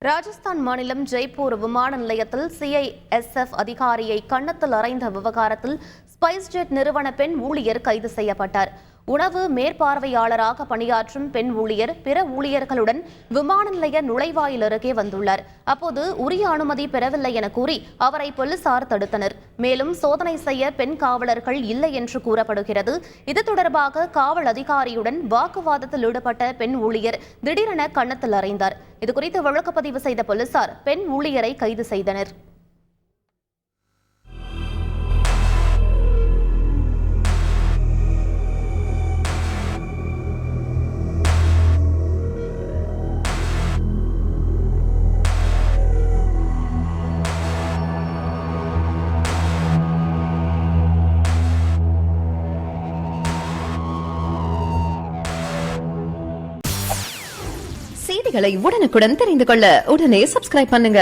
ராஜஸ்தான் மாநிலம் ஜெய்ப்பூர் விமான நிலையத்தில் CISF அதிகாரியை கன்னத்தில் அறைந்த விவகாரத்தில் ஸ்பைஸ்ஜெட் நிறுவன பெண் ஊழியர் கைது செய்யப்பட்டார். உணவு மேற்பார்வையாளராக பணியாற்றும் பெண் ஊழியர் பிற ஊழியர்களுடன் விமான நிலைய நுழைவாயில் அருகே வந்துள்ளார். அப்போது உரிய அனுமதி பெறவில்லை என கூறி அவரை போலீசார் தடுத்தனர். மேலும் சோதனை செய்ய பெண் காவலர்கள் இல்லை என்று கூறப்படுகிறது. இது தொடர்பாக காவல் அதிகாரியுடன் வாக்குவாதத்தில் ஈடுபட்ட பெண் ஊழியர் திடீரென கன்னத்தில் அறைந்தார். இதுகுறித்து வழக்குப்பதிவு செய்த போலீசார் பெண் ஊழியரை கைது செய்தனர். செய்திகளை உடனுக்குடன் தெரிந்து கொள்ள உடனே சப்ஸ்கிரைப் பண்ணுங்க.